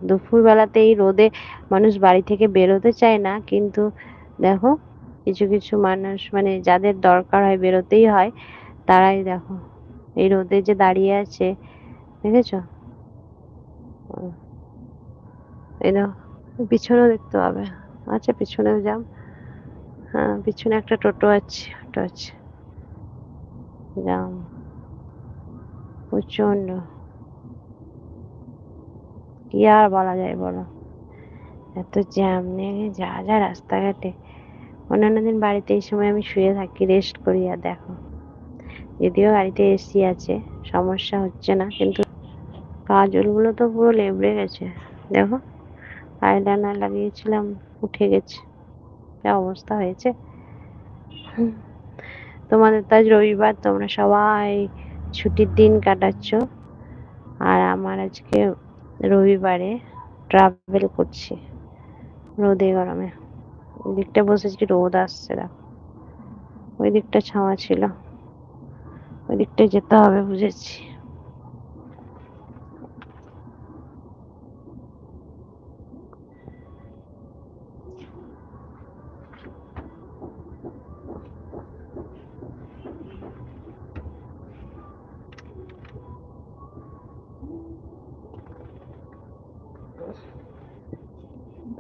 দুপুর বেলাতে এই রোদে মানুষ বাড়ি থেকে বেরোতে চায় না, কিন্তু দেখো কিছু কিছু মানুষ মানে যাদের দরকার হয় বেরোতেই হয়, তারাই দেখো এই রোদে যে দাঁড়িয়ে আছে, দেখেছো? এই দেখো, পিছনেও দেখতে পাবে। আচ্ছা, পিছনেও যাও। হ্যাঁ, পিছনে একটা টোটো আছে, অটো আছে। যাও, প্রচন্ড। কি আর বলা যায় বলো, এত জ্যাম নেই যা যা রাস্তাঘাটে। অন্যান্য দিন বাড়িতে এই সময় আমি শুয়ে থাকি, রেস্ট করি, আর দেখো যদিও গাড়িতে এসি আছে, সমস্যা হচ্ছে না, কিন্তু কাজলগুলো তো পুরো লেবড়ে গেছে। দেখো, আইলাইনার লাগিয়েছিলাম, উঠে গেছে, যা অবস্থা হয়েছে। তোমাদের তো আজ রবিবার, তোমরা সবাই ছুটির দিন কাটাচ্ছ, আর আমার আজকে রবিবারে ট্রাভেল করছি রোদে গরমে। ওই দিকটা বসেছি, রোদ আসছে, দেখো ওই দিকটা ছাওয়া ছিল, ওই দিকটায় যেতে হবে, বুঝেছি।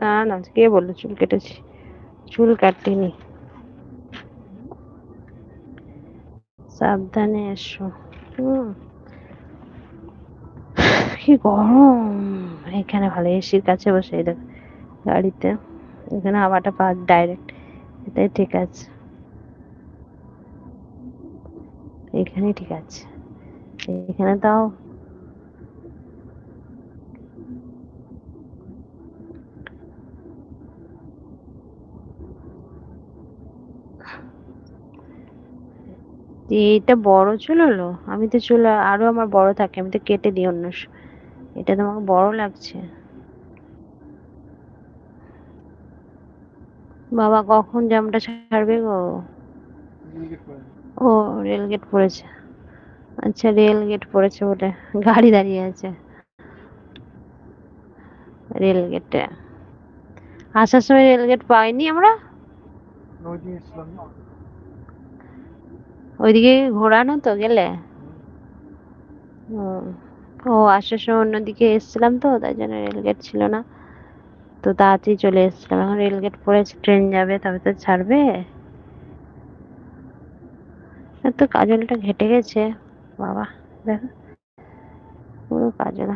না না, কে বললো চুল কেটেছি? চুল কাটিনি। সাবধানে এসো। হুম, কি গরম! এখানে ভালো, এসির কাছে বসে এই দেখো গাড়িতে, এখানে হাওয়াটা পাওয়া ডাইরেক্ট, এটাই ঠিক আছে, এখানেই ঠিক আছে। এখানে তাও এইটা বড় চুল হলো? আমি তো চুল আরো আমার বড় থাকে, আমি তো কেটে দিই এটা তোমাকে বড় লাগছে? বাবা কখন জ্যামটা ছাড়বে গো? ও, রেল গেট পড়েছে। আচ্ছা, রেল গেট পড়েছে বলে গাড়ি দাঁড়িয়ে আছে রেল গেটে। আসার সময় রেল গেট পাইনি আমরা, ওইদিকে ঘোরানো তো গেলে। ও, ও আসার সময় অন্যদিকে এসেছিলাম তো, তাই জন্য রেল গেট ছিল না, তো তাড়াতাড়ি চলে এসেছিলাম। এখন রেল গেট পড়েছে, ট্রেন যাবে, তবে তো ছাড়বে। তো কাজলটা ঘেটে গেছে বাবা, দেখো পুরো কাজল।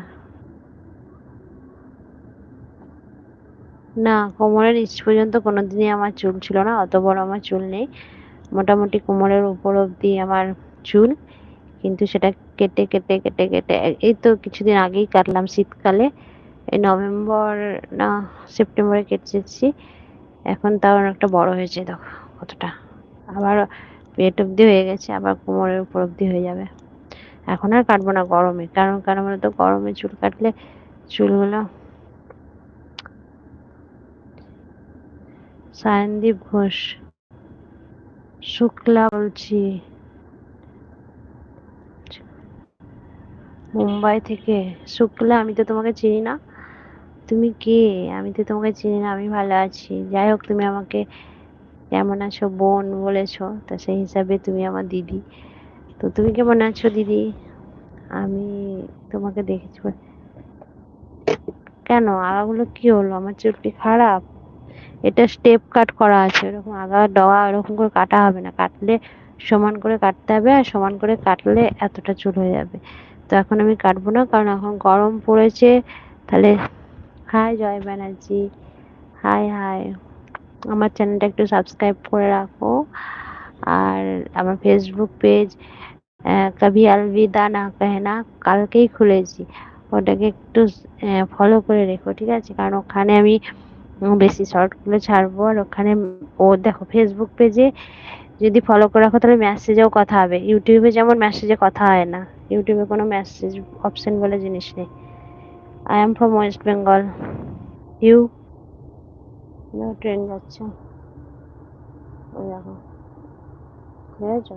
না, কোমরের নিচ পর্যন্ত কোনোদিনই আমার চুল ছিল না, অত বড় আমার চুল নেই। মোটামুটি কোমরের উপর অব্দি আমার চুল, কিন্তু সেটা কেটে কেটে কেটে কেটে এই তো কিছুদিন আগেই কাটলাম, শীতকালে, এই নভেম্বর না সেপ্টেম্বরে কেটেছি। এখন তাও অনেকটা বড় হয়েছে, দেখো কতটা। আবার পেট অব্দি হয়ে গেছে, আবার কোমরের উপর অব্দি হয়ে যাবে। এখন আর কাটবো না গরমে, কারণ কারণ বলে তো গরমে চুল কাটলে চুলগুলো। সায়নদীপ ঘোষ, শুক্লা বলছি, মুম্বাই থেকে। শুক্লা, আমি তো তোমাকে চিনি না। তুমি কে? আমি তো তোমাকে চিনি না। আমি ভালো আছি, যাই হোক তুমি আমাকে কেমন আছো বোন বলেছো, তা সেই হিসাবে তুমি আমার দিদি। তো তুমি কেমন আছো দিদি? আমি তোমাকে দেখেছি কেন? আগাগুলো কি হলো? আমার চুল কি খারাপ? এটা স্টেপ কাট করা আছে, এরকম আগা ডগা এরকম করে কাটা হবে না, কাটলে সমান করে কাটতে হবে, আর সমান করে কাটলে এতটা চুল হয়ে যাবে। তো এখন আমি কাটবো না, কারণ এখন গরম পড়েছে। তাহলে হাই জয় ব্যানার্জি, হাই হাই, আমার চ্যানেলটা একটু সাবস্ক্রাইব করে রাখো। আর আমার ফেসবুক পেজ কভি আলবিদা না কেহনা, কালকেই খুলেছি, ওটাকে একটু ফলো করে রেখো, ঠিক আছে? কারণ ওখানে আমি বেশি শর্টগুলো ছাড়বো, আর ওখানে ও দেখো ফেসবুক পেজে যদি ফলো করে রাখো তাহলে মেসেজেও কথা হবে। ইউটিউবে যেমন মেসেজে কথা হয় না, ইউটিউবে কোনো মেসেজ অপশন বলে জিনিস নেই। I am from West Bengal. You? Train যাচ্ছে, ওই দেখো, বুঝেছো?